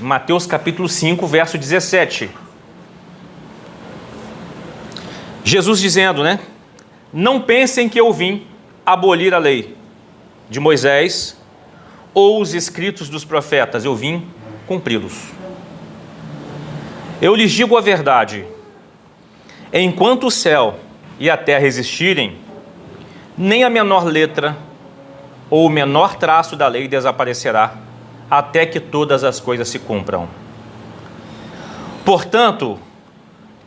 Mateus capítulo 5, verso 17. Jesus dizendo, né? Não pensem que eu vim abolir a lei de Moisés ou os escritos dos profetas, eu vim cumpri-los. Eu lhes digo a verdade, enquanto o céu e a terra existirem, nem a menor letra ou o menor traço da lei desaparecerá, até que todas as coisas se cumpram. Portanto,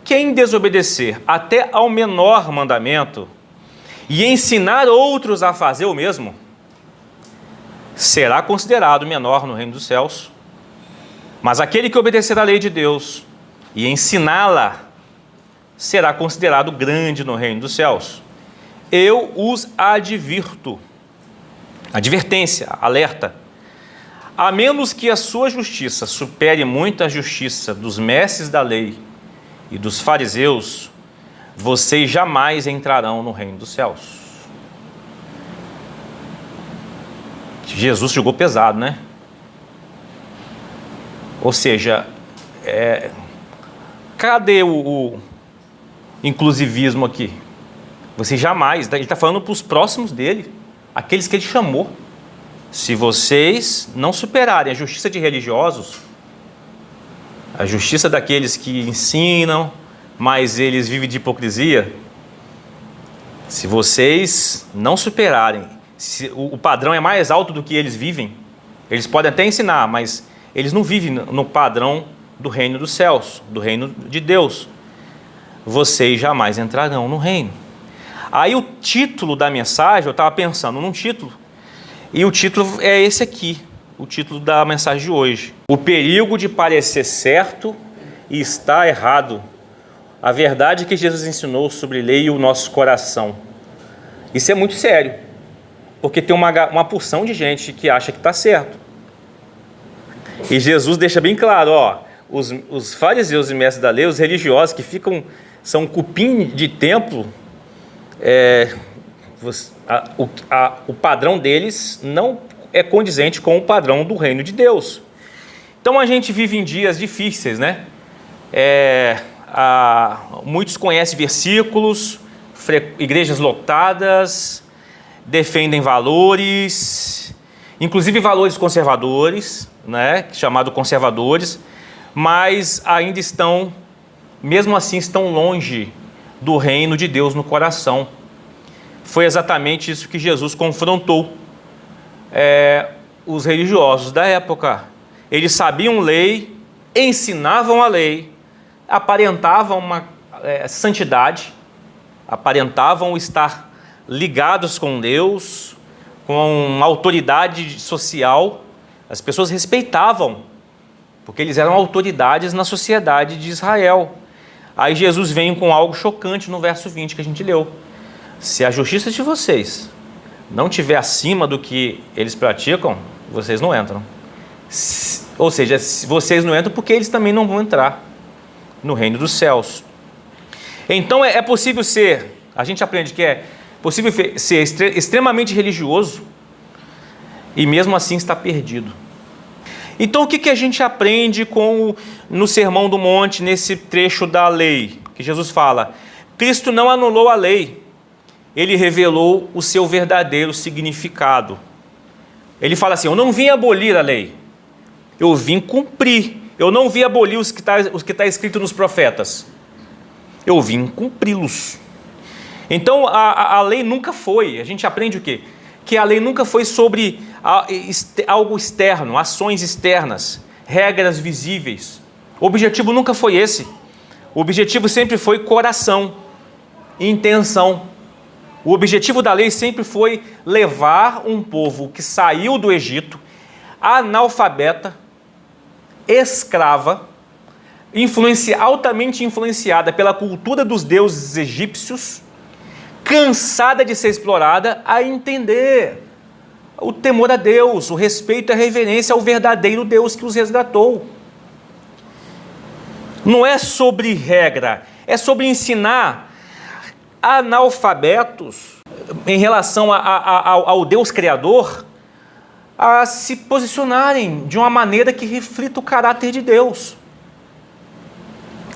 quem desobedecer até ao menor mandamento e ensinar outros a fazer o mesmo, será considerado menor no reino dos céus. Mas aquele que obedecer à lei de Deus e ensiná-la, será considerado grande no reino dos céus. Eu os advirto, advertência, alerta, a menos que a sua justiça supere muito a justiça dos mestres da lei e dos fariseus, vocês jamais entrarão no reino dos céus. Jesus chegou pesado, né? Ou seja, cadê o inclusivismo aqui? Você jamais, ele está falando para os próximos dele, aqueles que ele chamou. Se vocês não superarem a justiça de religiosos, a justiça daqueles que ensinam, mas eles vivem de hipocrisia, se vocês não superarem, se o padrão é mais alto do que eles vivem, eles podem até ensinar, mas eles não vivem no padrão do reino dos céus, do reino de Deus, vocês jamais entrarão no reino. Aí o título da mensagem, eu estava pensando num título, e o título é esse aqui, o título da mensagem de hoje. O perigo de parecer certo e estar errado. A verdade que Jesus ensinou sobre lei e o nosso coração. Isso é muito sério, porque tem uma porção de gente que acha que está certo. E Jesus deixa bem claro, os fariseus e mestres da lei, os religiosos que são cupim de templo, o padrão deles não é condizente com o padrão do reino de Deus. Então a gente vive em dias difíceis, né? Muitos conhecem versículos, igrejas lotadas, defendem valores, inclusive valores conservadores, né? Chamados conservadores, mas ainda mesmo assim estão longe do reino de Deus no coração. Foi exatamente isso que Jesus confrontou os religiosos da época. Eles sabiam lei, ensinavam a lei, aparentavam uma santidade, aparentavam estar ligados com Deus, com autoridade social. As pessoas respeitavam, porque eles eram autoridades na sociedade de Israel. Aí Jesus vem com algo chocante no verso 20 que a gente leu. Se a justiça de vocês não estiver acima do que eles praticam, vocês não entram. Ou seja, vocês não entram porque eles também não vão entrar no reino dos céus. Então é possível a gente aprende que é possível ser extremamente religioso e mesmo assim estar perdido. Então o que a gente aprende no Sermão do Monte, nesse trecho da lei, que Jesus fala? Cristo não anulou a lei, ele revelou o seu verdadeiro significado. Ele fala assim, eu não vim abolir a lei, eu vim cumprir. Eu não vim abolir os que está escrito nos profetas, eu vim cumpri-los. Então a lei nunca foi, a gente aprende o quê? Que a lei nunca foi sobre algo externo, ações externas, regras visíveis. O objetivo nunca foi esse. O objetivo sempre foi coração, intenção. O objetivo da lei sempre foi levar um povo que saiu do Egito, analfabeta, escrava, altamente influenciada pela cultura dos deuses egípcios, cansada de ser explorada, a entender o temor a Deus, o respeito e a reverência ao verdadeiro Deus que os resgatou. Não é sobre regra, é sobre ensinar analfabetos em relação ao Deus Criador a se posicionarem de uma maneira que reflita o caráter de Deus.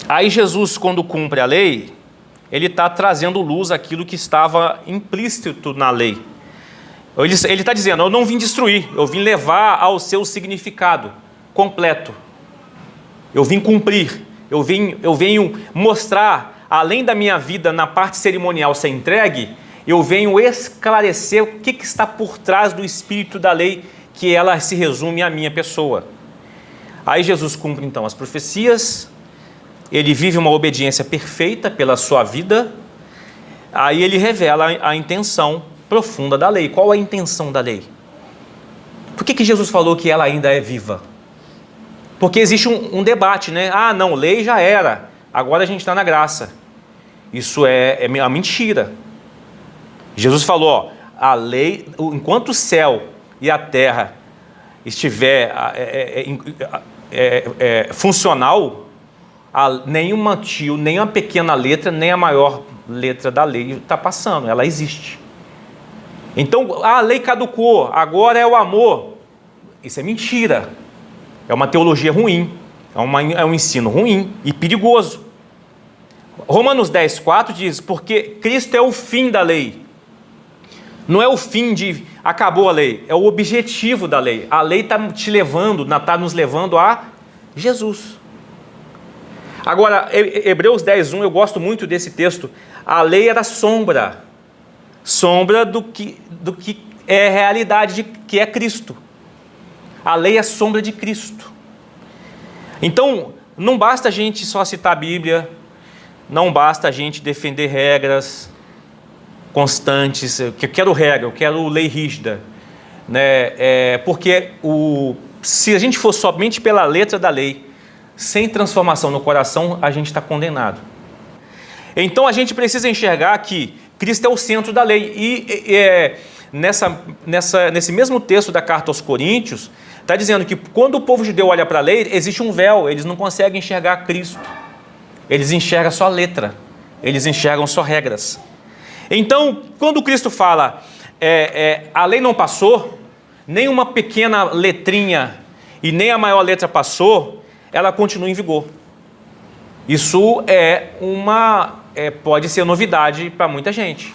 Aí Jesus, quando cumpre a lei, ele está trazendo luz àquilo que estava implícito na lei. Ele está dizendo, eu não vim destruir, eu vim levar ao seu significado completo. Eu vim cumprir, eu venho mostrar, além da minha vida na parte cerimonial ser entregue, eu venho esclarecer o que está por trás do espírito da lei, que ela se resume à minha pessoa. Aí Jesus cumpre então as profecias, ele vive uma obediência perfeita pela sua vida, aí ele revela a intenção profunda da lei. Qual é a intenção da lei? Por que Jesus falou que ela ainda é viva? Porque existe um debate, né? Ah, não, lei já era, agora a gente está na graça. Isso é uma mentira. Jesus falou, ó, a lei, enquanto o céu e a terra estiver funcional, nenhuma tio, nem a pequena letra, nem a maior letra da lei está passando, ela existe. Então, a lei caducou, agora é o amor. Isso é mentira. É uma teologia ruim, é um ensino ruim e perigoso. Romanos 10,4 diz, porque Cristo é o fim da lei. Não é o fim de acabou a lei, é o objetivo da lei. A lei está te levando, está nos levando a Jesus. Agora, Hebreus 10,1, eu gosto muito desse texto. A lei era sombra do que é realidade, que é Cristo. A lei é sombra de Cristo. Então, não basta a gente só citar a Bíblia, não basta a gente defender regras constantes. Eu quero regra, eu quero lei rígida, né? Porque se a gente for somente pela letra da lei, sem transformação no coração, a gente está condenado. Então a gente precisa enxergar que Cristo é o centro da lei. E nesse mesmo texto da carta aos Coríntios, está dizendo que quando o povo judeu olha para a lei, existe um véu, eles não conseguem enxergar Cristo. Eles enxergam só letra, eles enxergam só regras. Então, quando Cristo fala, a lei não passou, nem uma pequena letrinha e nem a maior letra passou, ela continua em vigor. Isso pode ser novidade para muita gente.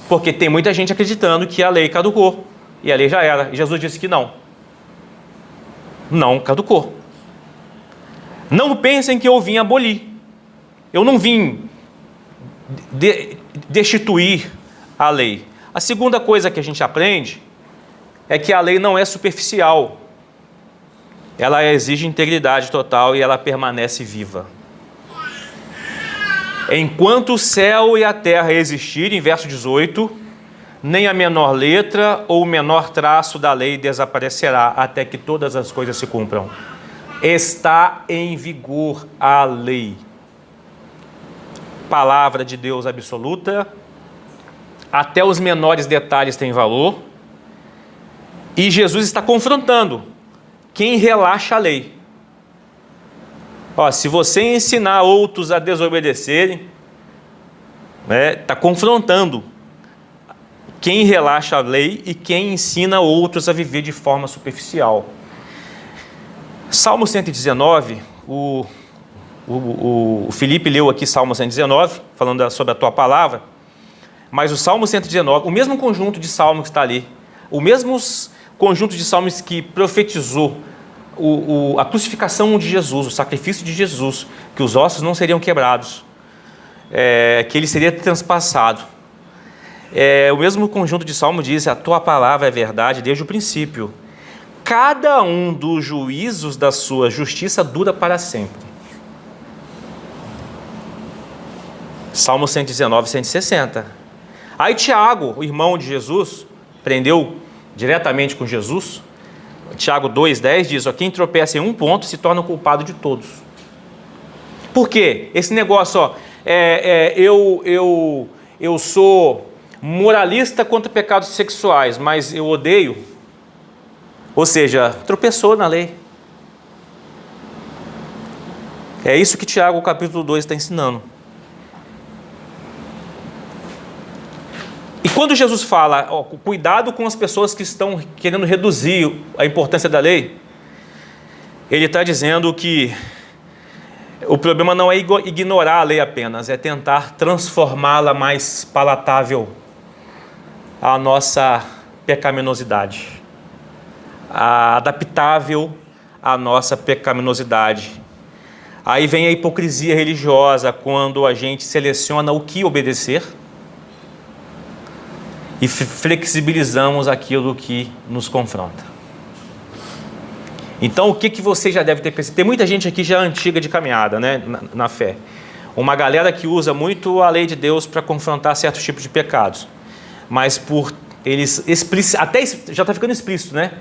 Porque tem muita gente acreditando que a lei caducou e a lei já era. E Jesus disse que não. Não caducou. Não pensem que eu vim abolir. Eu não vim destituir a lei. A segunda coisa que a gente aprende é que a lei não é superficial. Ela exige integridade total e ela permanece viva. Enquanto o céu e a terra existirem, verso 18, nem a menor letra ou o menor traço da lei desaparecerá até que todas as coisas se cumpram. Está em vigor a lei. Palavra de Deus absoluta, até os menores detalhes têm valor, e Jesus está confrontando quem relaxa a lei. Se você ensinar outros a desobedecerem, está confrontando quem relaxa a lei e quem ensina outros a viver de forma superficial. Salmo 119, o Felipe leu aqui Salmo 119, falando sobre a tua palavra, mas o Salmo 119, o mesmo conjunto de salmos que está ali, o mesmo conjunto de salmos que profetizou a crucificação de Jesus, o sacrifício de Jesus, que os ossos não seriam quebrados, que ele seria transpassado. O mesmo conjunto de salmos diz, a tua palavra é verdade desde o princípio. Cada um dos juízos da sua justiça dura para sempre. Salmo 119, 160. Aí Tiago, o irmão de Jesus, aprendeu diretamente com Jesus. Tiago 2,10 diz, quem tropeça em um ponto se torna o culpado de todos. Por quê? Esse negócio, eu sou moralista contra pecados sexuais, mas eu odeio. Ou seja, tropeçou na lei. É isso que Tiago, capítulo 2, está ensinando. E quando Jesus fala, ó, cuidado com as pessoas que estão querendo reduzir a importância da lei, ele está dizendo que o problema não é ignorar a lei apenas, é tentar transformá-la mais palatável à nossa pecaminosidade, adaptável à nossa pecaminosidade. Aí vem a hipocrisia religiosa, quando a gente seleciona o que obedecer e flexibilizamos aquilo que nos confronta. Então, o que você já deve ter percebido? Tem muita gente aqui já antiga de caminhada, né, na fé. Uma galera que usa muito a lei de Deus para confrontar certos tipos de pecados. Mas por eles até já está ficando explícito, né?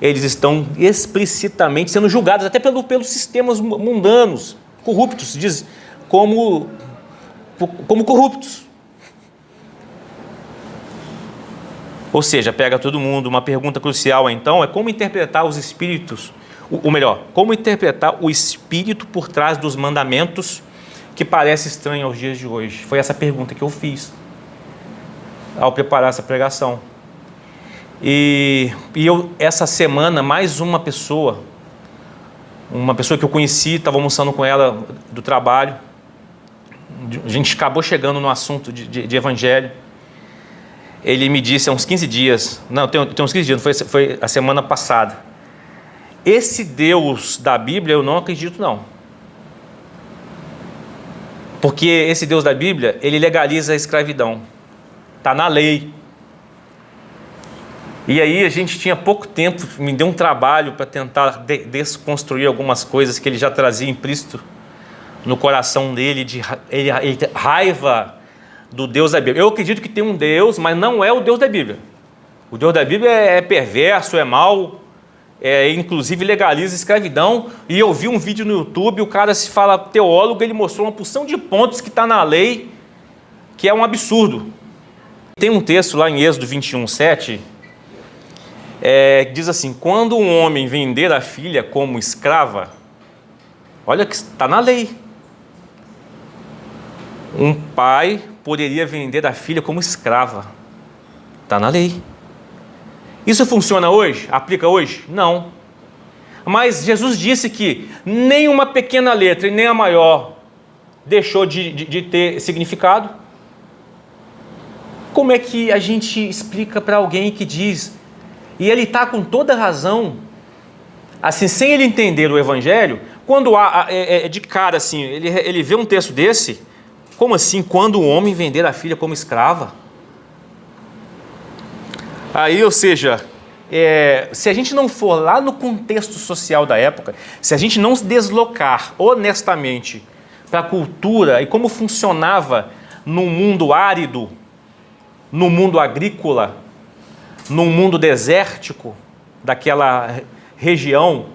Eles estão explicitamente sendo julgados até pelos sistemas mundanos, corruptos, diz, como corruptos. Ou seja, pega todo mundo. Uma pergunta crucial, então, é como interpretar os espíritos, ou melhor, como interpretar o espírito por trás dos mandamentos que parece estranho aos dias de hoje. Foi essa pergunta que eu fiz ao preparar essa pregação. E eu, essa semana, mais uma pessoa que eu conheci, estava almoçando com ela do trabalho, a gente acabou chegando no assunto de evangelho. Ele me disse há uns 15 dias, não, tem uns 15 dias, foi a semana passada. Esse Deus da Bíblia eu não acredito não. Porque esse Deus da Bíblia, ele legaliza a escravidão. Está na lei. E aí a gente tinha pouco tempo, me deu um trabalho para tentar desconstruir algumas coisas que ele já trazia implícito no coração dele, de raiva do Deus da Bíblia. Eu acredito que tem um Deus, mas não é o Deus da Bíblia. O Deus da Bíblia é perverso, é mau, inclusive legaliza a escravidão. E eu vi um vídeo no YouTube, o cara se fala teólogo, ele mostrou uma porção de pontos que está na lei, que é um absurdo. Tem um texto lá em Êxodo 21:7, que diz assim: quando um homem vender a filha como escrava, olha que está na lei, um pai poderia vender a filha como escrava. Está na lei. Isso funciona hoje? Aplica hoje? Não. Mas Jesus disse que nem uma pequena letra e nem a maior deixou de ter significado. Como é que a gente explica para alguém que diz, e ele está com toda razão, assim, sem ele entender o Evangelho, quando de cara assim, ele vê um texto desse, como assim, quando o homem vender a filha como escrava? Aí, ou seja, se a gente não for lá no contexto social da época, se a gente não se deslocar honestamente para a cultura e como funcionava no mundo árido, no mundo agrícola, no mundo desértico daquela região,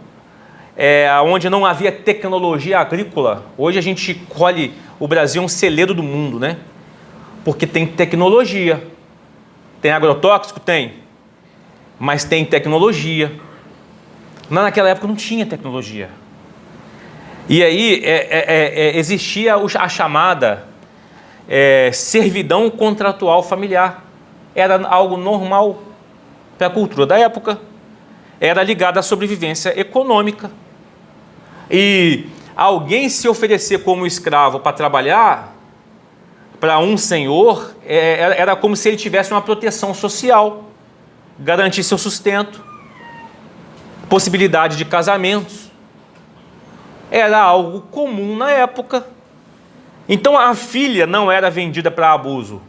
onde não havia tecnologia agrícola. Hoje a gente colhe, o Brasil é um celeiro do mundo, né? Porque tem tecnologia. Tem agrotóxico? Tem. Mas tem tecnologia. Naquela época não tinha tecnologia. E aí existia a chamada servidão contratual familiar. Era algo normal para a cultura da época. Era ligada à sobrevivência econômica. E alguém se oferecer como escravo para trabalhar para um senhor, era como se ele tivesse uma proteção social, garantir seu sustento, possibilidade de casamentos. Era algo comum na época. Então a filha não era vendida para abuso.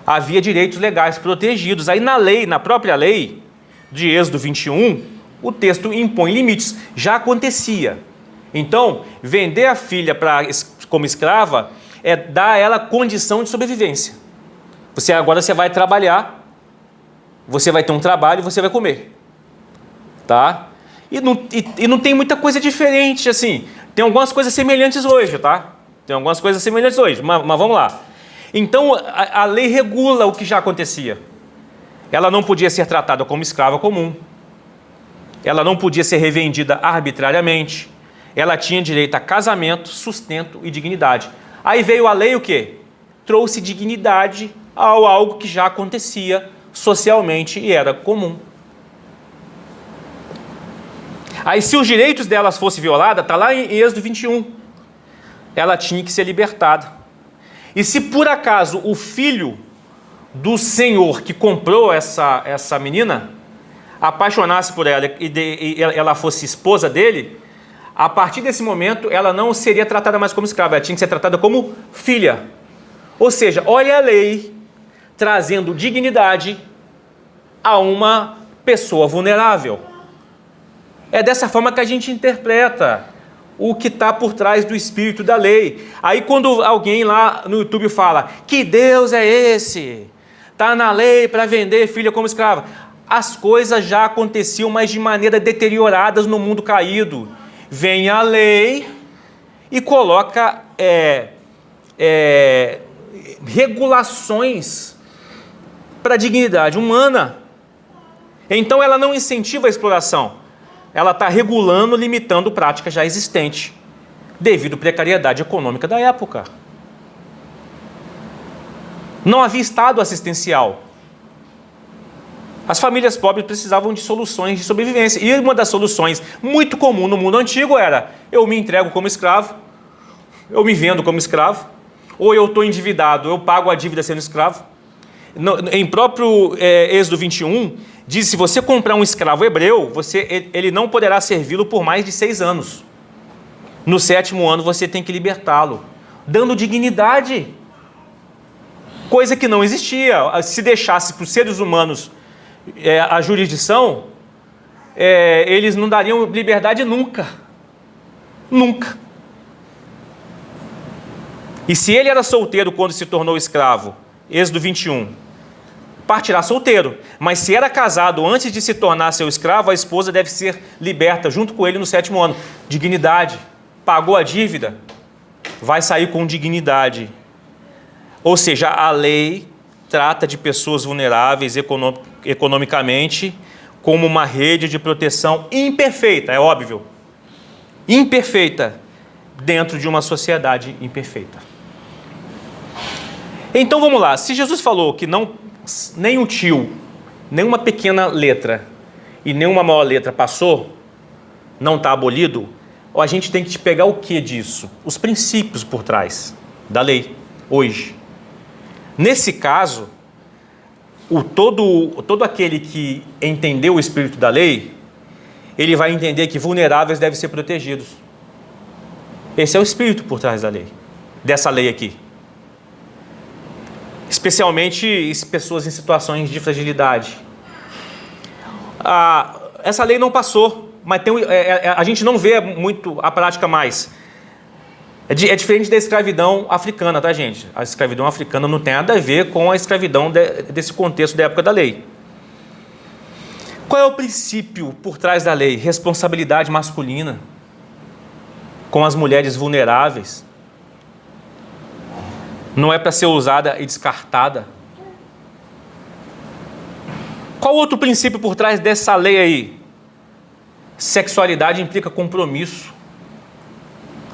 Havia direitos legais protegidos. Aí na própria lei de Êxodo 21, o texto impõe limites. Já acontecia. Então, vender a filha como escrava dar a ela condição de sobrevivência. Agora você vai trabalhar, você vai ter um trabalho e você vai comer. Tá? E não tem muita coisa diferente, assim. Tem algumas coisas semelhantes hoje, tá? Tem algumas coisas semelhantes hoje, mas vamos lá. Então, a lei regula o que já acontecia. Ela não podia ser tratada como escrava comum. Ela não podia ser revendida arbitrariamente. Ela tinha direito a casamento, sustento e dignidade. Aí veio a lei o quê? Trouxe dignidade algo que já acontecia socialmente e era comum. Aí, se os direitos delas fossem violados, está lá em Êxodo 21, ela tinha que ser libertada. E se por acaso o filho do senhor que comprou essa menina apaixonasse por ela e ela fosse esposa dele, a partir desse momento ela não seria tratada mais como escrava, ela tinha que ser tratada como filha. Ou seja, olha a lei trazendo dignidade a uma pessoa vulnerável. É dessa forma que a gente interpreta o que está por trás do espírito da lei. Aí quando alguém lá no YouTube fala, que Deus é esse? Está na lei para vender filha como escrava. As coisas já aconteciam, mas de maneira deterioradas no mundo caído. Vem a lei e coloca regulações para a dignidade humana. Então ela não incentiva a exploração. Ela está regulando, limitando prática já existente, devido à precariedade econômica da época. Não havia estado assistencial. As famílias pobres precisavam de soluções de sobrevivência. E uma das soluções muito comum no mundo antigo era: eu me entrego como escravo, eu me vendo como escravo, ou eu estou endividado, eu pago a dívida sendo escravo. Em próprio Êxodo 21, diz: se você comprar um escravo hebreu, ele não poderá servi-lo por mais de 6 anos. No 7º ano você tem que libertá-lo, dando dignidade. Coisa que não existia. Se deixasse para os seres humanos a jurisdição, eles não dariam liberdade nunca. Nunca. E se ele era solteiro quando se tornou escravo, Êxodo 21, partirá solteiro. Mas se era casado antes de se tornar seu escravo, a esposa deve ser liberta junto com ele no 7º ano. Dignidade. Pagou a dívida, vai sair com dignidade. Ou seja, a lei trata de pessoas vulneráveis economicamente como uma rede de proteção imperfeita, é óbvio. Imperfeita, dentro de uma sociedade imperfeita. Então vamos lá, se Jesus falou que nem um tio, nem uma pequena letra e nem uma maior letra passou, não está abolido, a gente tem que pegar o que disso? Os princípios por trás da lei, hoje. Nesse caso, todo aquele que entendeu o espírito da lei, ele vai entender que vulneráveis devem ser protegidos. Esse é o espírito por trás da lei, dessa lei aqui. Especialmente pessoas em situações de fragilidade. Essa lei não passou, mas a gente não vê muito a prática mais. É diferente da escravidão africana, tá, gente? A escravidão africana não tem nada a ver com a escravidão desse contexto da época da lei. Qual é o princípio por trás da lei? Responsabilidade masculina com as mulheres vulneráveis. Não é para ser usada e descartada. Qual outro princípio por trás dessa lei aí? Sexualidade implica compromisso.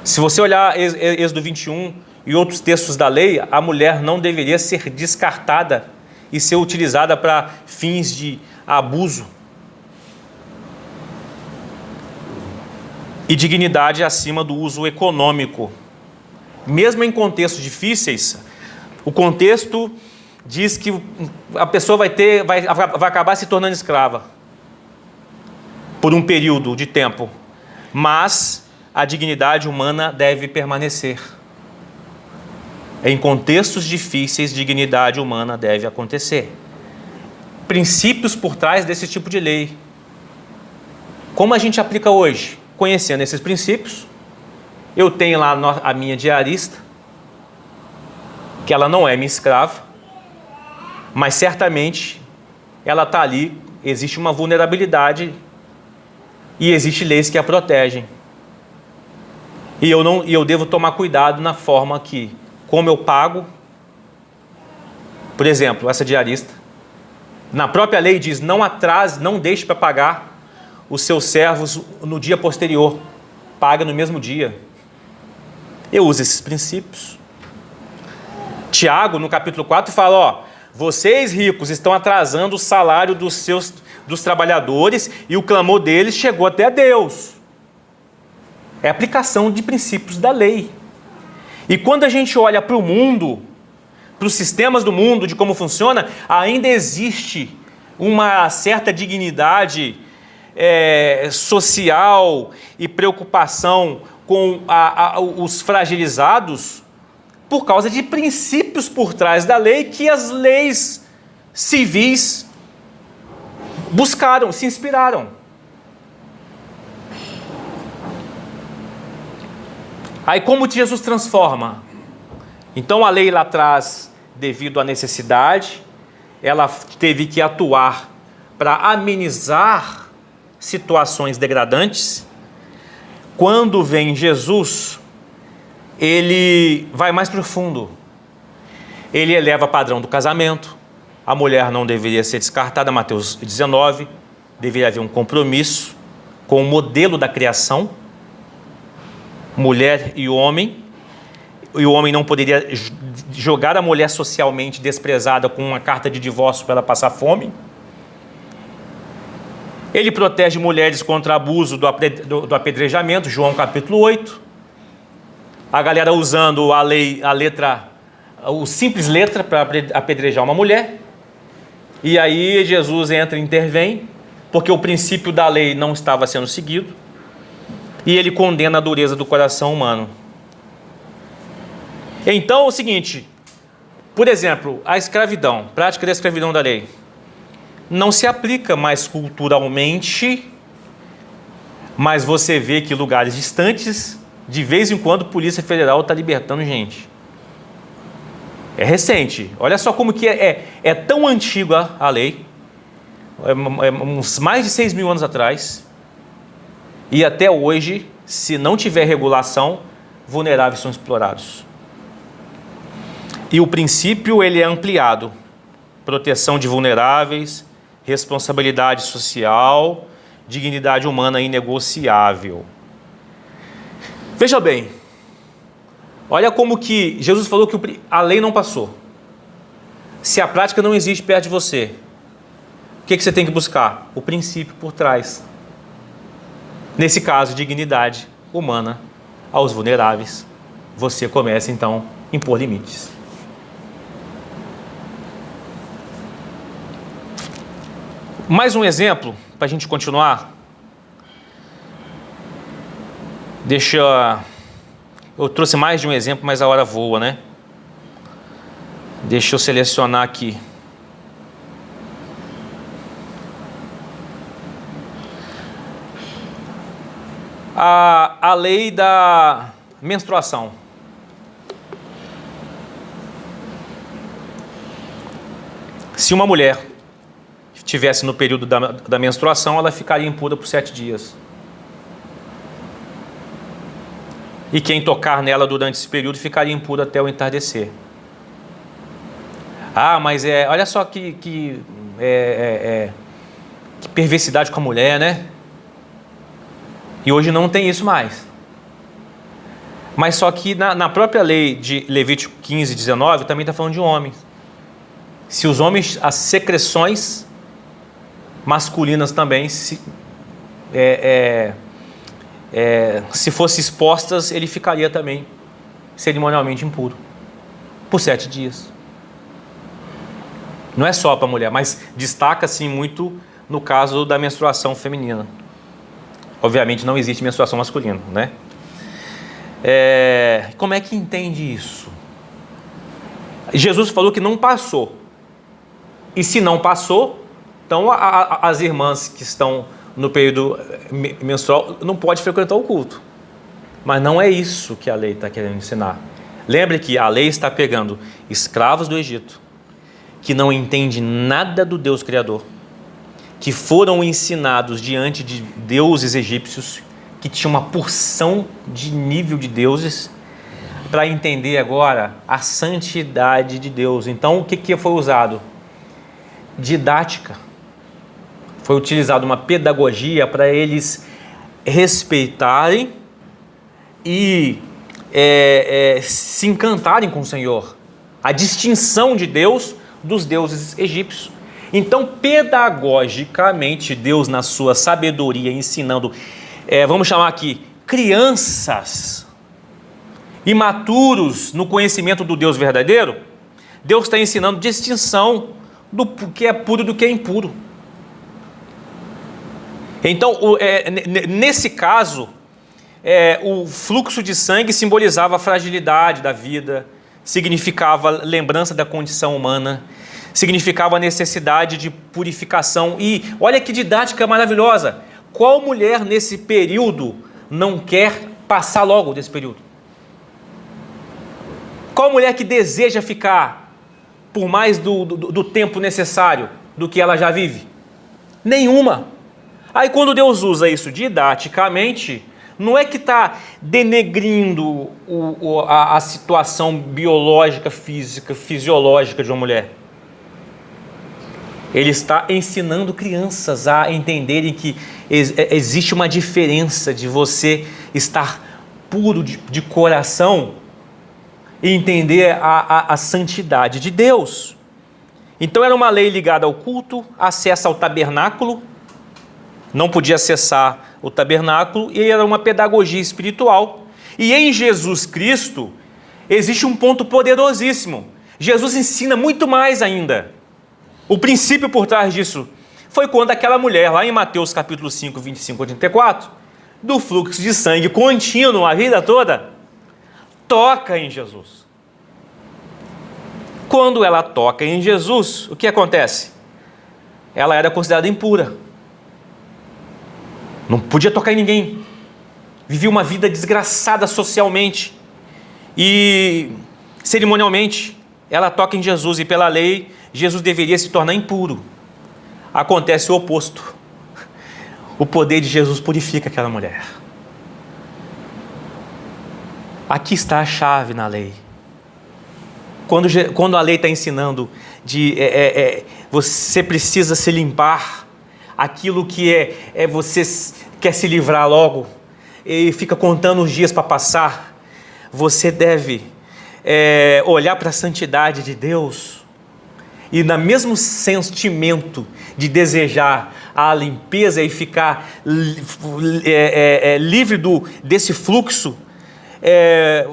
Se você olhar Êxodo 21 e outros textos da lei, a mulher não deveria ser descartada e ser utilizada para fins de abuso. E dignidade acima do uso econômico. Mesmo em contextos difíceis, o contexto diz que a pessoa vai acabar se tornando escrava por um período de tempo, mas a dignidade humana deve permanecer. Em contextos difíceis, dignidade humana deve acontecer. Princípios por trás desse tipo de lei. Como a gente aplica hoje? Conhecendo esses princípios, eu tenho lá a minha diarista, que ela não é minha escrava, mas certamente ela está ali, existe uma vulnerabilidade e existem leis que a protegem. E eu devo tomar cuidado na forma como eu pago. Por exemplo, essa diarista, na própria lei diz: não atrase, não deixe para pagar os seus servos no dia posterior, paga no mesmo dia. Eu uso esses princípios. Tiago, no capítulo 4, fala: vocês ricos estão atrasando o salário dos trabalhadores e o clamor deles chegou até Deus. É aplicação de princípios da lei. E quando a gente olha para o mundo, para os sistemas do mundo, de como funciona, ainda existe uma certa dignidade social e preocupação com os fragilizados por causa de princípios por trás da lei que as leis civis buscaram, se inspiraram. Aí como Jesus transforma? Então a lei lá atrás, devido à necessidade, ela teve que atuar para amenizar situações degradantes. Quando vem Jesus, ele vai mais profundo. Ele eleva o padrão do casamento. A mulher não deveria ser descartada, Mateus 19. Deveria haver um compromisso com o modelo da criação, mulher e o homem não poderia jogar a mulher socialmente desprezada com uma carta de divórcio para ela passar fome. Ele protege mulheres contra abuso do apedrejamento, João capítulo 8. A galera usando o simples letra para apedrejar uma mulher. E aí Jesus entra e intervém, porque o princípio da lei não estava sendo seguido. E ele condena a dureza do coração humano. Então é o seguinte, por exemplo, a escravidão, prática da escravidão da lei, não se aplica mais culturalmente, mas você vê que em lugares distantes, de vez em quando, a Polícia Federal está libertando gente. É recente, olha só como que é tão antiga a lei, uns mais de 6.000 anos atrás, e até hoje, se não tiver regulação, vulneráveis são explorados. E o princípio ele é ampliado. Proteção de vulneráveis, responsabilidade social, dignidade humana inegociável. Veja bem, olha como que Jesus falou que a lei não passou. Se a prática não existe perto de você, o que você tem que buscar? O princípio por trás. Nesse caso, dignidade humana aos vulneráveis. Você começa então a impor limites. Mais um exemplo, para a gente continuar. Eu trouxe mais de um exemplo, mas a hora voa, né? Deixa eu selecionar aqui. A lei da menstruação. Se uma mulher estivesse no período da menstruação, ela ficaria impura por 7 dias. E quem tocar nela durante esse período ficaria impuro até o entardecer. Mas olha só que perversidade com a mulher, né? E hoje não tem isso mais. Mas só que na própria lei de Levítico 15, 19, também está falando de homens. Se os homens, as secreções masculinas também, se fossem expostas, ele ficaria também cerimonialmente impuro por 7 dias. Não é só para a mulher, mas destaca-se muito no caso da menstruação feminina. Obviamente não existe menstruação masculina, né? Como é que entende isso? Jesus falou que não passou. E se não passou, então as irmãs que estão no período menstrual não podem frequentar o culto. Mas não é isso que a lei está querendo ensinar. Lembre que a lei está pegando escravos do Egito, que não entendem nada do Deus Criador, que foram ensinados diante de deuses egípcios, que tinha uma porção de nível de deuses, para entender agora a santidade de Deus. Então o que foi usado? Didática. Foi utilizada uma pedagogia para eles respeitarem e se encantarem com o Senhor. A distinção de Deus dos deuses egípcios. Então, pedagogicamente, Deus, na sua sabedoria, ensinando, vamos chamar aqui, crianças imaturos no conhecimento do Deus verdadeiro, Deus está ensinando distinção do que é puro e do que é impuro. Então, nesse caso, o fluxo de sangue simbolizava a fragilidade da vida, significava lembrança da condição humana, significava a necessidade de purificação. E olha que didática maravilhosa! Qual mulher nesse período não quer passar logo desse período? Qual mulher que deseja ficar por mais do tempo necessário do que ela já vive? Nenhuma. Aí quando Deus usa isso didaticamente, não é que está denegrindo a situação biológica, física, fisiológica de uma mulher. Ele está ensinando crianças a entenderem que existe uma diferença de você estar puro de coração e entender a santidade de Deus. Então era uma lei ligada ao culto, acesso ao tabernáculo, não podia acessar o tabernáculo, e era uma pedagogia espiritual. E em Jesus Cristo existe um ponto poderosíssimo. Jesus ensina muito mais ainda. O princípio por trás disso foi quando aquela mulher, lá em Mateus capítulo 5, 25 a 34, do fluxo de sangue contínuo a vida toda, toca em Jesus. Quando ela toca em Jesus, o que acontece? Ela era considerada impura. Não podia tocar em ninguém. Vivia uma vida desgraçada socialmente. E cerimonialmente, ela toca em Jesus. E pela lei, Jesus deveria se tornar impuro. Acontece o oposto. O poder de Jesus purifica aquela mulher. Aqui está a chave na lei. Quando a lei está ensinando você precisa se limpar, aquilo que você quer se livrar logo e fica contando os dias para passar, você deve olhar para a santidade de Deus e no mesmo sentimento de desejar a limpeza e ficar livre desse fluxo,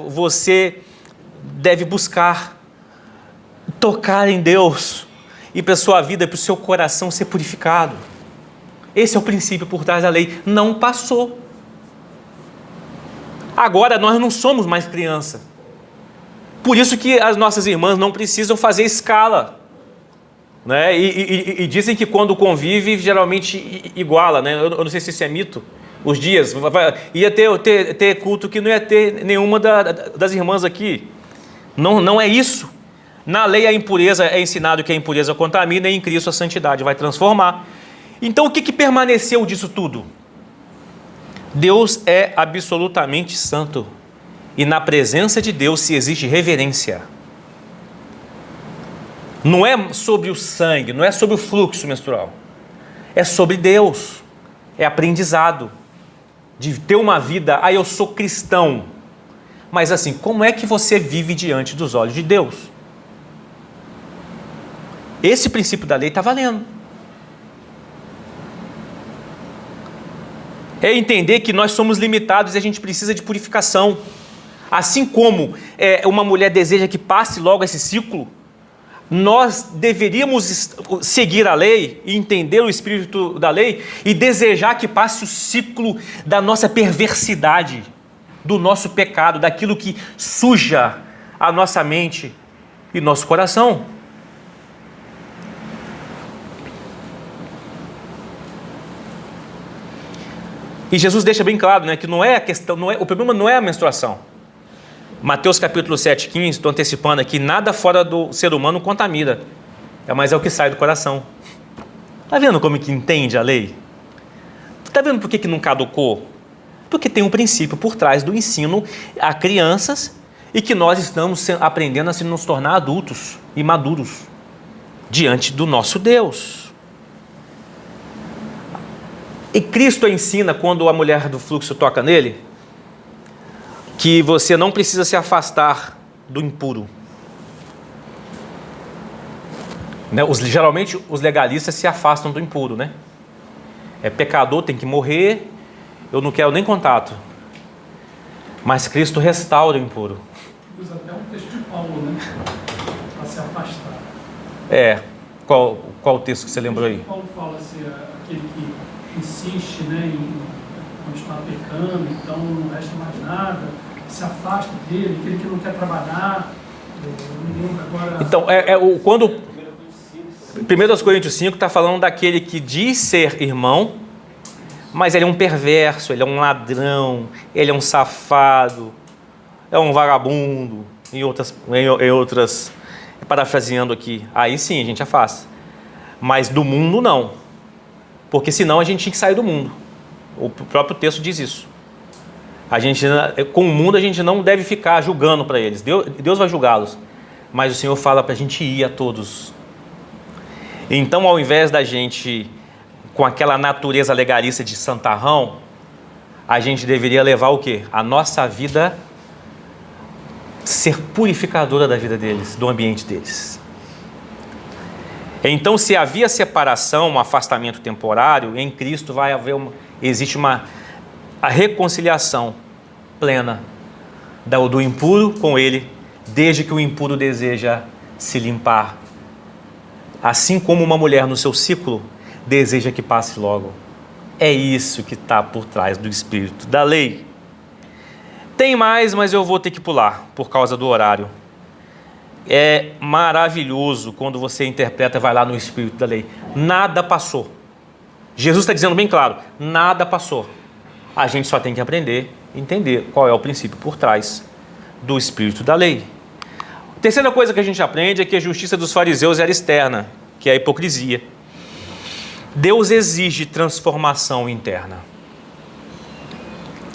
você deve buscar tocar em Deus e para a sua vida, para o seu coração ser purificado. Esse é o princípio por trás da lei. Não passou. Agora nós não somos mais criança. Por isso que as nossas irmãs não precisam fazer escala, né? E dizem que quando convive, geralmente iguala, né? Eu não sei se isso é mito. Os dias, ia ter culto que não ia ter nenhuma das irmãs aqui. Não é isso. Na lei a impureza é ensinado que a impureza contamina e em Cristo a santidade vai transformar. Então o que permaneceu disso tudo? Deus é absolutamente santo. E na presença de Deus se exige reverência. Não é sobre o sangue, não é sobre o fluxo menstrual. É sobre Deus. É aprendizado. De ter uma vida, eu sou cristão. Mas assim, como é que você vive diante dos olhos de Deus? Esse princípio da lei está valendo. É entender que nós somos limitados e a gente precisa de purificação. Assim como uma mulher deseja que passe logo esse ciclo, nós deveríamos seguir a lei e entender o espírito da lei e desejar que passe o ciclo da nossa perversidade, do nosso pecado, daquilo que suja a nossa mente e nosso coração. E Jesus deixa bem claro, né, que não é a questão, o problema não é a menstruação. Mateus capítulo 7,15, estou antecipando aqui, nada fora do ser humano contamina, mas é o que sai do coração. Está vendo como que entende a lei? Está vendo por que não caducou? Porque tem um princípio por trás do ensino a crianças e que nós estamos aprendendo a se nos tornar adultos e maduros diante do nosso Deus. E Cristo ensina, quando a mulher do fluxo toca nele, que você não precisa se afastar do impuro. Né? Geralmente os legalistas se afastam do impuro, né? É pecador, tem que morrer, eu não quero nem contato. Mas Cristo restaura o impuro. Usa até um texto de Paulo, né? Para se afastar. Qual o texto que você lembrou aí? Paulo fala assim, aquele que insiste, né, em continuar pecando, então não resta mais nada, se afasta dele, aquele que não quer trabalhar. Eu me lembro agora. Então, quando 1 Coríntios 5 está falando daquele que diz ser irmão, mas ele é um perverso, ele é um ladrão, ele é um safado, é um vagabundo, em outras, parafraseando aqui. Aí sim a gente afasta. Mas do mundo não. Porque senão a gente tinha que sair do mundo. O próprio texto diz isso. Com o mundo a gente não deve ficar julgando para eles. Deus vai julgá-los. Mas o Senhor fala para a gente ir a todos. Então, ao invés da gente, com aquela natureza legalista de santarrão, a gente deveria levar o quê? A nossa vida ser purificadora da vida deles, do ambiente deles. Então, se havia separação, um afastamento temporário, em Cristo vai haver existe a reconciliação plena do impuro com Ele, desde que o impuro deseja se limpar. Assim como uma mulher no seu ciclo deseja que passe logo. É isso que está por trás do espírito da lei. Tem mais, mas eu vou ter que pular por causa do horário. É maravilhoso quando você interpreta, vai lá no espírito da lei. Nada passou. Jesus está dizendo bem claro, nada passou. A gente só tem que aprender, entender qual é o princípio por trás do espírito da lei. A terceira coisa que a gente aprende é que a justiça dos fariseus era externa, que é a hipocrisia. Deus exige transformação interna.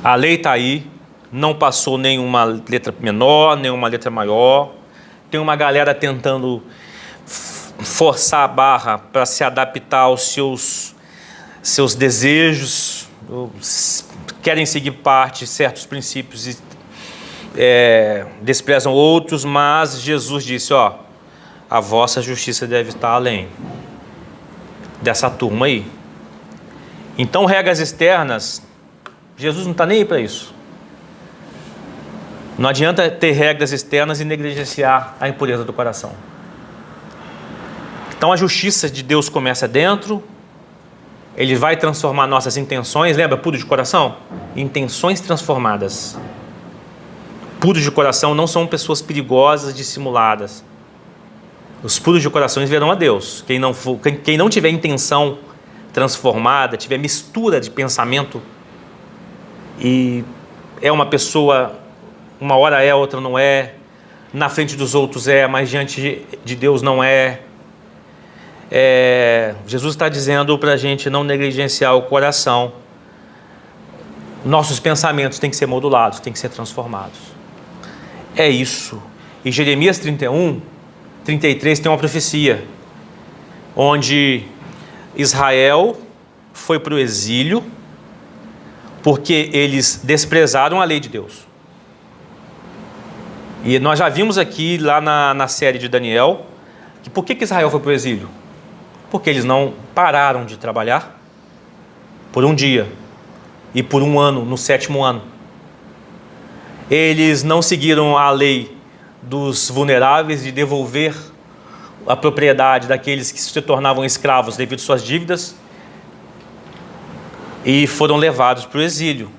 A lei está aí, não passou nenhuma letra menor, nenhuma letra maior. Tem uma galera tentando forçar a barra para se adaptar aos seus desejos, querem seguir parte, certos princípios e desprezam outros, mas Jesus disse, a vossa justiça deve estar além dessa turma aí. Então, regras externas, Jesus não está nem aí para isso. Não adianta ter regras externas e negligenciar a impureza do coração. Então, a justiça de Deus começa dentro, Ele vai transformar nossas intenções, lembra, puro de coração? Intenções transformadas. Puros de coração não são pessoas perigosas, dissimuladas. Os puros de coração verão a Deus. Quem não tiver intenção transformada, tiver mistura de pensamento e é uma pessoa, uma hora é, outra não é, na frente dos outros mas diante de Deus não é. Jesus está dizendo para a gente não negligenciar o coração. Nossos pensamentos têm que ser modulados, têm que ser transformados. É isso. E Jeremias 31, 33 tem uma profecia, onde Israel foi para o exílio porque eles desprezaram a lei de Deus. E nós já vimos aqui, lá na série de Daniel, que por que Israel foi para o exílio? Porque eles não pararam de trabalhar por um dia e por um ano, no 7º ano. Eles não seguiram a lei dos vulneráveis de devolver a propriedade daqueles que se tornavam escravos devido às suas dívidas e foram levados para o exílio.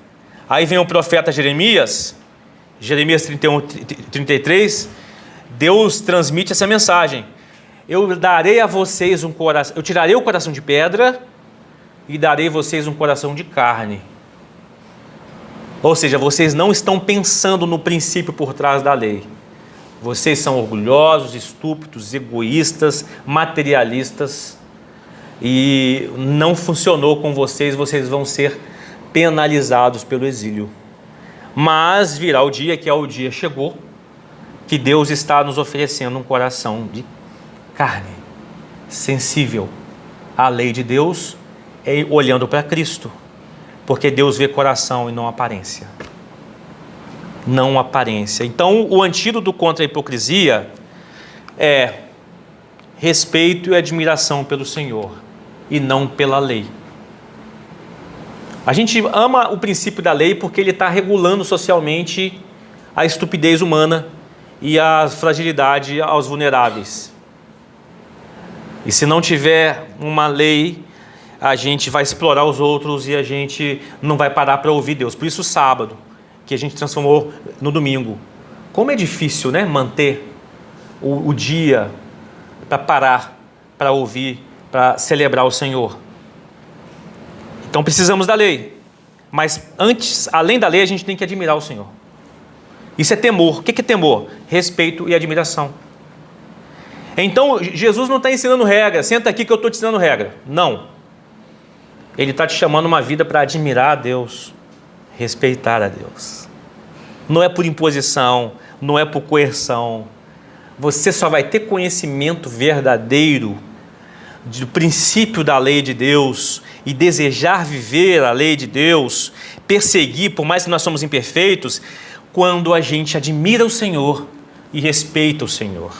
Aí vem o profeta Jeremias 31, 33, Deus transmite essa mensagem. Eu darei a vocês um coração, eu tirarei o coração de pedra e darei a vocês um coração de carne. Ou seja, vocês não estão pensando no princípio por trás da lei. Vocês são orgulhosos, estúpidos, egoístas, materialistas e não funcionou com vocês, vocês vão ser penalizados pelo exílio. Mas virá o dia, que é o dia chegou, que Deus está nos oferecendo um coração de carne, sensível à lei de Deus, olhando para Cristo, porque Deus vê coração e não aparência. Não aparência. Então, o antídoto contra a hipocrisia é respeito e admiração pelo Senhor e não pela lei. A gente ama o princípio da lei porque ele está regulando socialmente a estupidez humana e a fragilidade aos vulneráveis. E se não tiver uma lei, a gente vai explorar os outros e a gente não vai parar para ouvir Deus. Por isso o sábado, que a gente transformou no domingo. Como é difícil, né, manter o dia para parar, para ouvir, para celebrar o Senhor. Então precisamos da lei. Mas antes, além da lei, a gente tem que admirar o Senhor. Isso é temor. O que é temor? Respeito e admiração. Então, Jesus não está ensinando regra. Senta aqui que eu estou te ensinando regra. Não. Ele está te chamando uma vida para admirar a Deus, respeitar a Deus. Não é por imposição, não é por coerção. Você só vai ter conhecimento verdadeiro do princípio da lei de Deus e desejar viver a lei de Deus, perseguir, por mais que nós somos imperfeitos, quando a gente admira o Senhor e respeita o Senhor.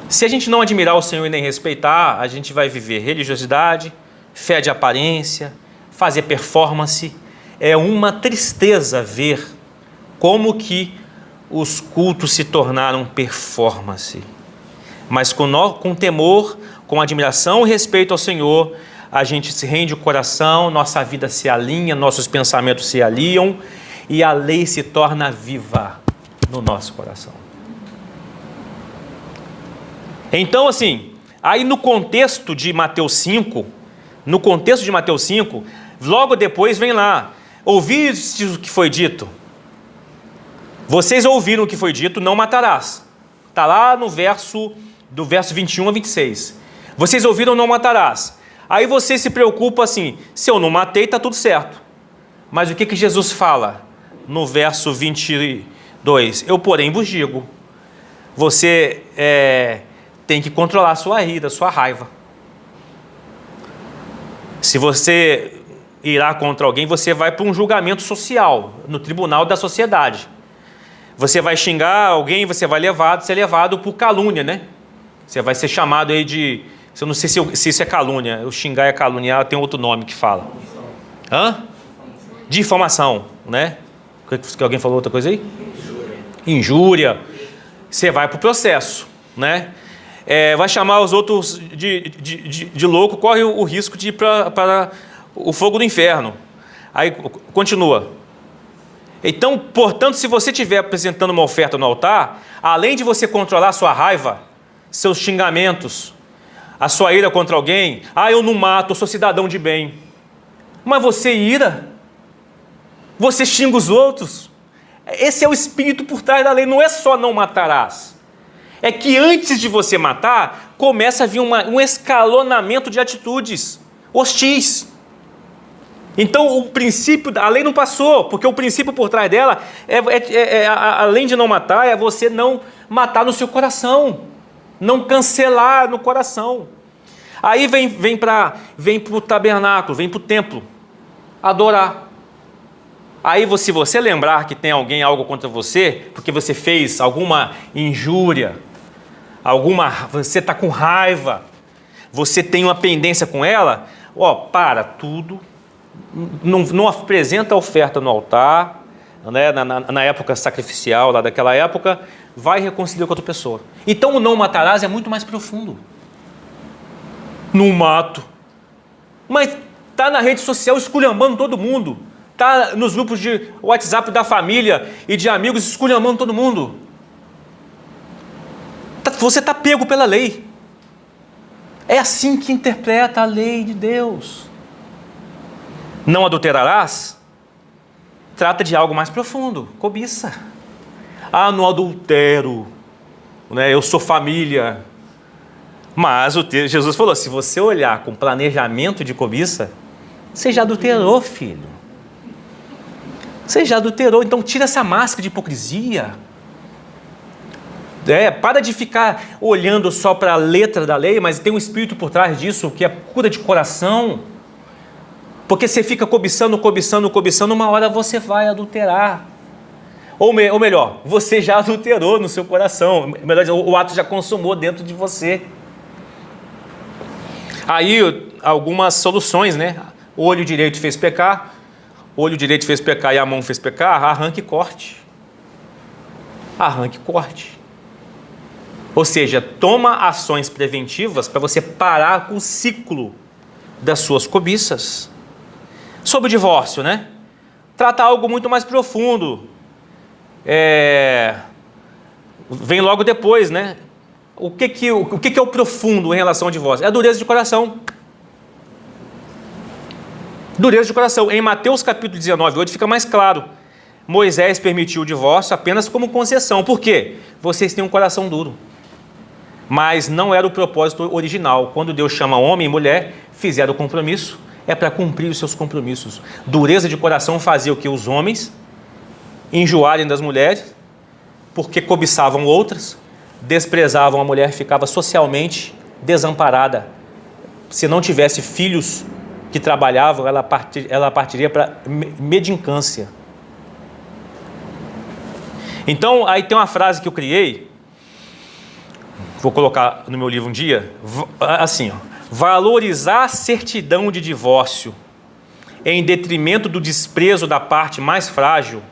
Se a gente não admirar o Senhor e nem respeitar, a gente vai viver religiosidade, fé de aparência, fazer performance. É uma tristeza ver como que os cultos se tornaram performance. Mas com temor, com admiração e respeito ao Senhor, a gente se rende o coração, nossa vida se alinha, nossos pensamentos se alinham e a lei se torna viva no nosso coração. Então, assim, aí no contexto de Mateus 5, logo depois vem lá, ouviste o que foi dito? Vocês ouviram o que foi dito, não matarás. Está lá no verso 21 a 26. Vocês ouviram, não matarás. Aí você se preocupa assim, se eu não matei, está tudo certo. Mas o que Jesus fala no verso 22? Eu, porém, vos digo, você tem que controlar a sua ira, a sua raiva. Se você irá contra alguém, você vai para um julgamento social, no tribunal da sociedade. Você vai xingar alguém, você vai ser levado por calúnia, né? Você vai ser chamado aí de... Eu não sei se isso é calúnia. O xingar é caluniar, tem outro nome que fala. Difamação, né? Que alguém falou outra coisa aí? Injúria. Você vai para o processo, né? Vai chamar os outros de louco, corre o risco de ir para o fogo do inferno. Aí continua. Então, portanto, se você estiver apresentando uma oferta no altar, além de você controlar a sua raiva, seus xingamentos, a sua ira contra alguém, eu não mato, eu sou cidadão de bem. Mas você ira, você xinga os outros. Esse é o espírito por trás da lei, não é só não matarás. É que antes de você matar, começa a vir um escalonamento de atitudes hostis. Então, o princípio, a lei não passou, porque o princípio por trás dela, além de não matar, é você não matar no seu coração, não cancelar no coração. Aí vem para o tabernáculo, vem para o templo, adorar. Aí, se você lembrar que tem algo contra você, porque você fez alguma injúria, você está com raiva, você tem uma pendência com ela, para tudo. Não apresenta a oferta no altar, né, na época sacrificial, lá daquela época, vai reconciliar com outra pessoa. Então o não matarás é muito mais profundo. Não mato. Mas está na rede social esculhambando todo mundo. Está nos grupos de WhatsApp da família e de amigos esculhambando todo mundo. Você está pego pela lei. É assim que interpreta a lei de Deus. Não adulterarás, trata de algo mais profundo, cobiça. Não adultero, né? Eu sou família. Mas Jesus falou, se você olhar com planejamento de cobiça, você já adulterou, filho. Você já adulterou, então tira essa máscara de hipocrisia. Para de ficar olhando só para a letra da lei, mas tem um espírito por trás disso, que é cura de coração. Porque você fica cobiçando, uma hora você vai adulterar. Ou melhor, você já adulterou no seu coração. Melhor dizer, o ato já consumou dentro de você. Aí, algumas soluções, né? O olho direito fez pecar, o olho direito fez pecar e a mão fez pecar, arranque e corte. Arranque e corte. Ou seja, toma ações preventivas para você parar com o ciclo das suas cobiças. Sobre o divórcio, né? Trata algo muito mais profundo. Vem logo depois, né? O que é o profundo em relação ao divórcio? É a dureza de coração. Dureza de coração. Em Mateus capítulo 19, hoje fica mais claro. Moisés permitiu o divórcio apenas como concessão. Por quê? Vocês têm um coração duro. Mas não era o propósito original. Quando Deus chama homem e mulher, fizeram o compromisso, é para cumprir os seus compromissos. Dureza de coração fazia o que? Os homens enjoarem das mulheres, porque cobiçavam outras, desprezavam a mulher, ficava socialmente desamparada. Se não tivesse filhos que trabalhavam, ela partiria para mendicância. Então, aí tem uma frase que eu criei, vou colocar no meu livro um dia, assim, valorizar a certidão de divórcio em detrimento do desprezo da parte mais frágil,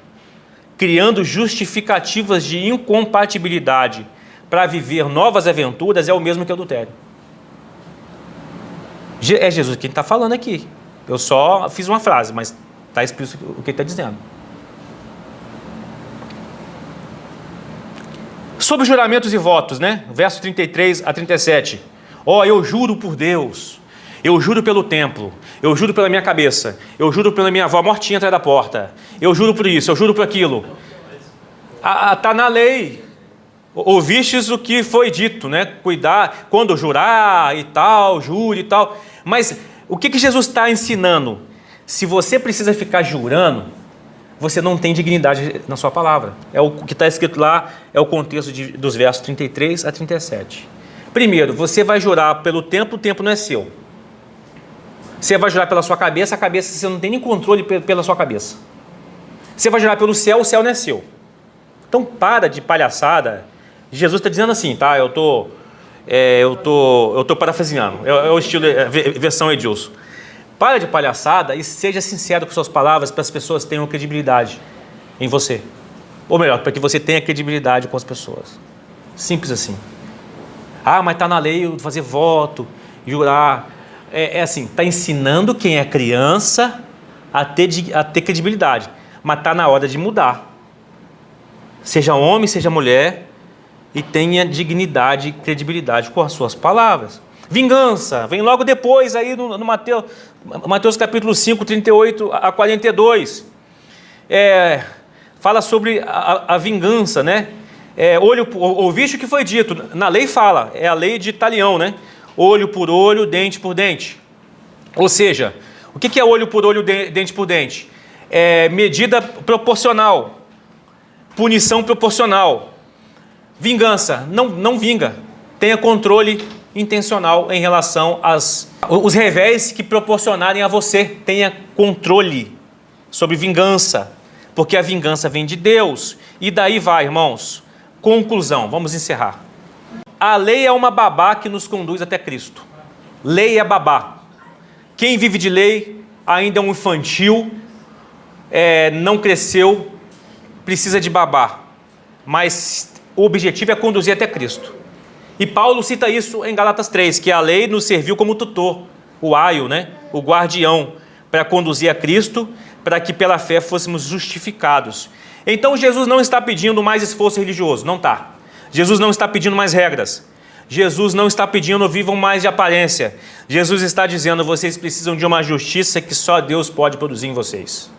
criando justificativas de incompatibilidade para viver novas aventuras, é o mesmo que adultério. É Jesus quem está falando aqui. Eu só fiz uma frase, mas está explícito o que ele está dizendo. Sobre juramentos e votos, né? Verso 33 a 37. Eu juro por Deus, eu juro pelo templo, eu juro pela minha cabeça, eu juro pela minha avó mortinha atrás da porta, eu juro por isso, eu juro por aquilo. Está na lei. Ouvistes o que foi dito, né? Cuidar, quando jurar e tal, jure e tal. Mas o que Jesus está ensinando? Se você precisa ficar jurando, você não tem dignidade na sua palavra. É o que está escrito lá, é o contexto dos versos 33 a 37. Primeiro, você vai jurar pelo templo, o templo não é seu. Você vai jurar pela sua cabeça, a cabeça você não tem nem controle pela sua cabeça. Você vai jurar pelo céu, o céu não é seu. Então para de palhaçada. Jesus está dizendo assim, tá? Eu tô parafraseando. É o estilo, versão Edilson. Para de palhaçada e seja sincero com suas palavras para as pessoas tenham credibilidade em você. Ou melhor, para que você tenha credibilidade com as pessoas. Simples assim. Mas está na lei fazer voto, jurar. É assim, está ensinando quem é criança a ter credibilidade. Mas está na hora de mudar. Seja homem, seja mulher, e tenha dignidade e credibilidade com as suas palavras. Vingança, vem logo depois aí no Mateus capítulo 5, 38 a 42. Fala sobre a vingança, né? Ouviste o que foi dito, na lei fala, é a lei de Talião, né? Olho por olho, dente por dente. Ou seja, o que é olho por olho, dente por dente? É medida proporcional, punição proporcional. Vingança, não vinga, tenha controle intencional em relação aos revés que proporcionarem a você, tenha controle sobre vingança, porque a vingança vem de Deus. E daí vai, irmãos. Conclusão, vamos encerrar. A lei é uma babá que nos conduz até Cristo. Lei é babá. Quem vive de lei ainda é um infantil, não cresceu, precisa de babá. Mas o objetivo é conduzir até Cristo. E Paulo cita isso em Gálatas 3, que a lei nos serviu como tutor, o aio, né? O guardião, para conduzir a Cristo, para que pela fé fôssemos justificados. Então Jesus não está pedindo mais esforço religioso, não está. Jesus não está pedindo mais regras. Jesus não está pedindo vivam mais de aparência. Jesus está dizendo, vocês precisam de uma justiça que só Deus pode produzir em vocês.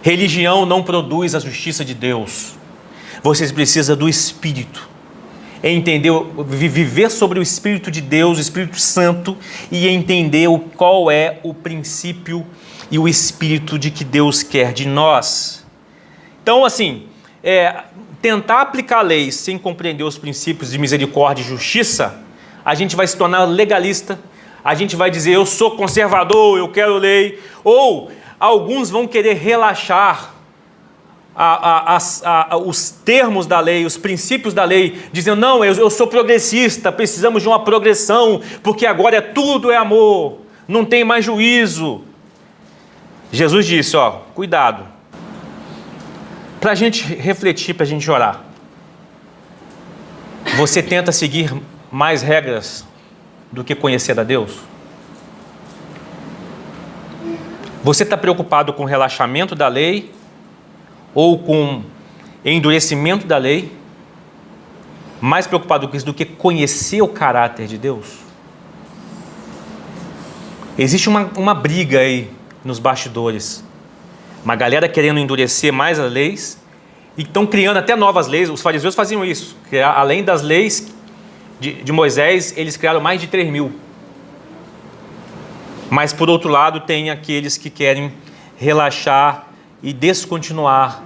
Religião não produz a justiça de Deus. Vocês precisam do Espírito. Entender, viver sobre o Espírito de Deus, o Espírito Santo, e entender qual é o princípio e o Espírito de que Deus quer de nós. Então, assim, tentar aplicar leis sem compreender os princípios de misericórdia e justiça, a gente vai se tornar legalista, a gente vai dizer, eu sou conservador, eu quero lei, ou alguns vão querer relaxar os termos da lei, os princípios da lei, dizendo, não, eu sou progressista, precisamos de uma progressão, porque agora tudo é amor, não tem mais juízo. Jesus disse, cuidado, para a gente refletir, para a gente orar. Você tenta seguir mais regras do que conhecer a Deus? Você está preocupado com o relaxamento da lei ou com endurecimento da lei? Mais preocupado com isso do que conhecer o caráter de Deus? Existe uma briga aí nos bastidores. Uma galera querendo endurecer mais as leis e estão criando até novas leis. Os fariseus faziam isso. Além das leis de Moisés, eles criaram mais de 3.000. Mas, por outro lado, tem aqueles que querem relaxar e descontinuar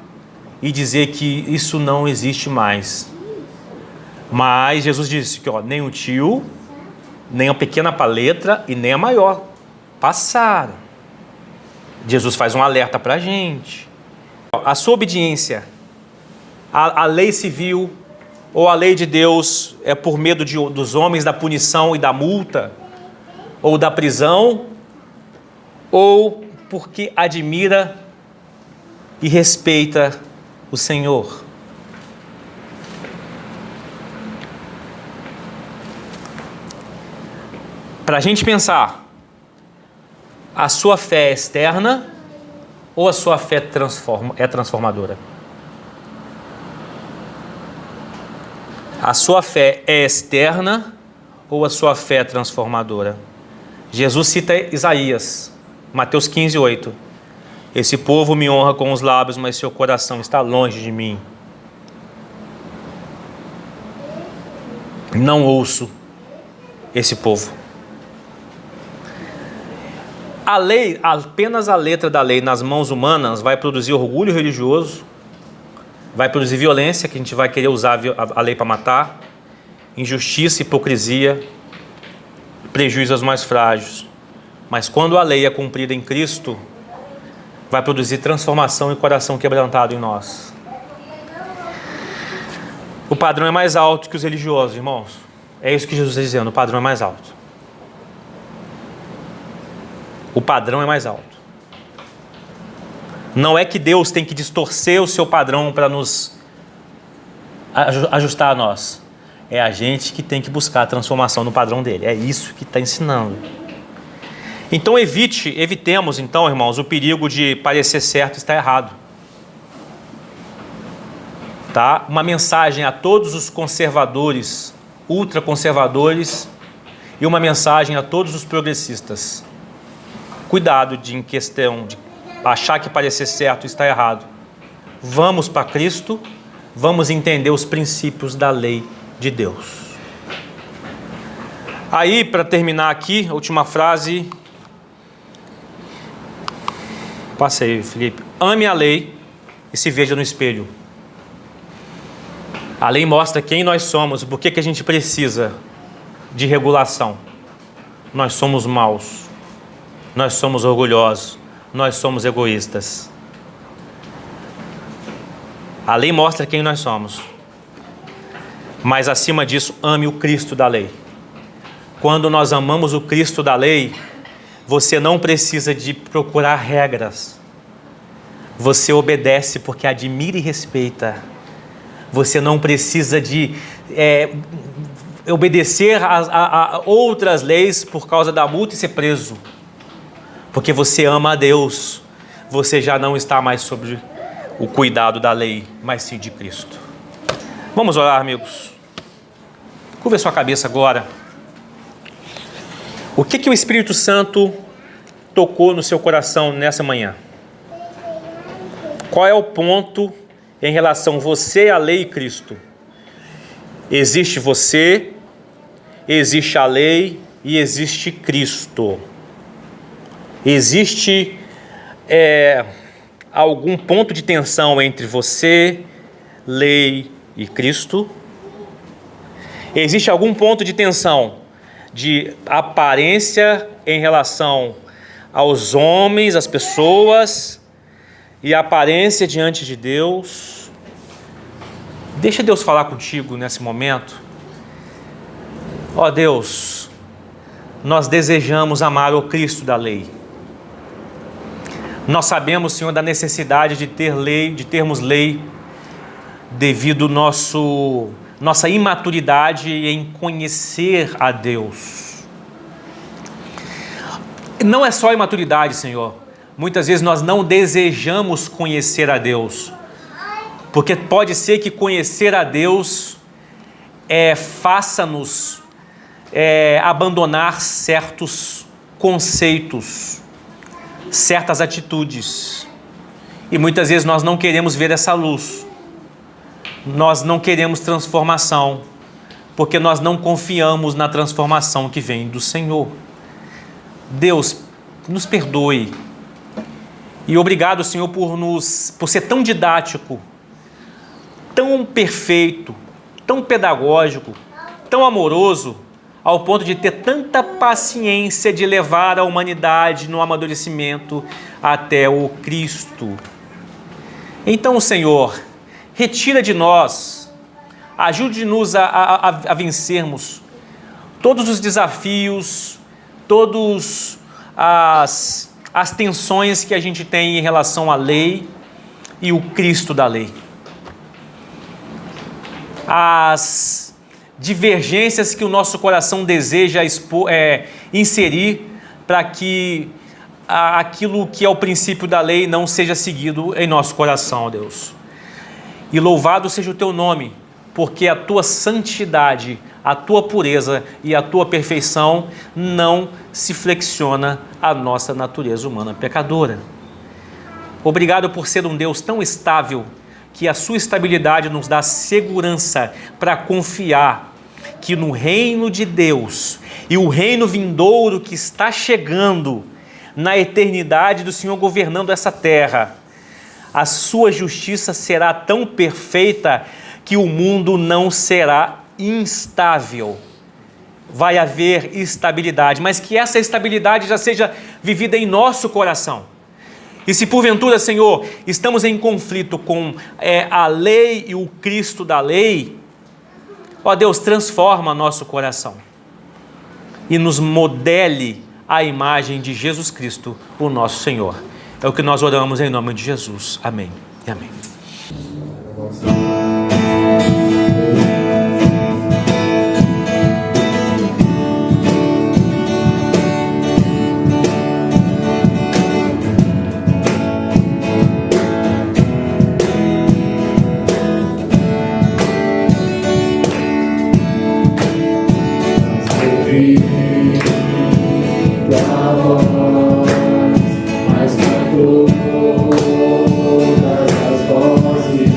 e dizer que isso não existe mais. Mas Jesus disse que nem o tio, nem a pequena paleta e nem a maior passaram. Jesus faz um alerta para a gente. A sua obediência à lei civil ou à lei de Deus é por medo dos homens, da punição e da multa, ou da prisão, ou porque admira e respeita o Senhor? Para a gente pensar, a sua fé é externa ou a sua fé é transformadora? A sua fé é externa ou a sua fé é transformadora? Jesus cita Isaías, Mateus 15:8. Esse povo me honra com os lábios, mas seu coração está longe de mim. Não ouço esse povo. A lei, apenas a letra da lei nas mãos humanas vai produzir orgulho religioso, vai produzir violência, que a gente vai querer usar a lei para matar, injustiça, hipocrisia, prejuízo aos mais frágeis. Mas quando a lei é cumprida em Cristo, vai produzir transformação e coração quebrantado em nós. O padrão é mais alto que os religiosos, irmãos. É isso que Jesus está dizendo, o padrão é mais alto. O padrão é mais alto. Não é que Deus tem que distorcer o seu padrão para nos ajustar a nós. É a gente que tem que buscar a transformação no padrão dele. É isso que está ensinando. Então evitemos, então, irmãos, o perigo de parecer certo e estar errado. Tá? Uma mensagem a todos os conservadores, ultraconservadores, e uma mensagem a todos os progressistas. Cuidado em questão de achar que parecer certo está errado. Vamos para Cristo, vamos entender os princípios da lei de Deus. Aí, para terminar aqui, a última frase. Passei, Felipe. Ame a lei e se veja no espelho. A lei mostra quem nós somos, por que a gente precisa de regulação. Nós somos maus. Nós somos orgulhosos, nós somos egoístas. A lei mostra quem nós somos. Mas acima disso, ame o Cristo da lei. Quando nós amamos o Cristo da lei, você não precisa de procurar regras. Você obedece porque admira e respeita. Você não precisa de obedecer a outras leis por causa da multa e ser preso. Porque você ama a Deus, você já não está mais sob o cuidado da lei, mas sim de Cristo. Vamos orar, amigos. Curva sua cabeça agora. O que o Espírito Santo tocou no seu coração nessa manhã? Qual é o ponto em relação a você, a lei e Cristo? Existe você, existe a lei e existe Cristo. Existe algum ponto de tensão entre você, lei e Cristo? Existe algum ponto de tensão de aparência em relação aos homens, às pessoas, e a aparência diante de Deus. Deixa Deus falar contigo nesse momento. Ó Deus, nós desejamos amar o Cristo da lei. Nós sabemos, Senhor, da necessidade de termos lei devido nossa imaturidade em conhecer a Deus. Não é só imaturidade, Senhor. Muitas vezes nós não desejamos conhecer a Deus, porque pode ser que conhecer a Deus faça-nos abandonar certos conceitos, certas atitudes. E muitas vezes nós não queremos ver essa luz. Nós não queremos transformação, porque nós não confiamos na transformação que vem do Senhor. Deus, nos perdoe. E obrigado, Senhor, por ser tão didático, tão perfeito, tão pedagógico, tão amoroso, ao ponto de ter tanta paciência de levar a humanidade no amadurecimento até o Cristo. Então, Senhor, retira de nós, ajude-nos a vencermos todos os desafios, todas as tensões que a gente tem em relação à lei e o Cristo da lei. As divergências que o nosso coração deseja inserir para que aquilo que é o princípio da lei não seja seguido em nosso coração, Deus. E louvado seja o teu nome, porque a tua santidade, a tua pureza e a tua perfeição não se flexiona à nossa natureza humana pecadora. Obrigado por ser um Deus tão estável, que a sua estabilidade nos dá segurança para confiar que no reino de Deus e o reino vindouro que está chegando na eternidade do Senhor governando essa terra, a sua justiça será tão perfeita que o mundo não será instável. Vai haver estabilidade, mas que essa estabilidade já seja vivida em nosso coração. E se porventura, Senhor, estamos em conflito com a lei e o Cristo da lei, ó Deus, transforma nosso coração e nos modele a imagem de Jesus Cristo, o nosso Senhor. É o que nós oramos em nome de Jesus. Amém e amém. Todas as vozes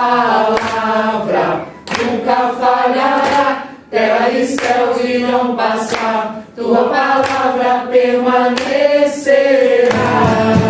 palavra nunca falhará, terra e céus irão passar, tua palavra permanecerá.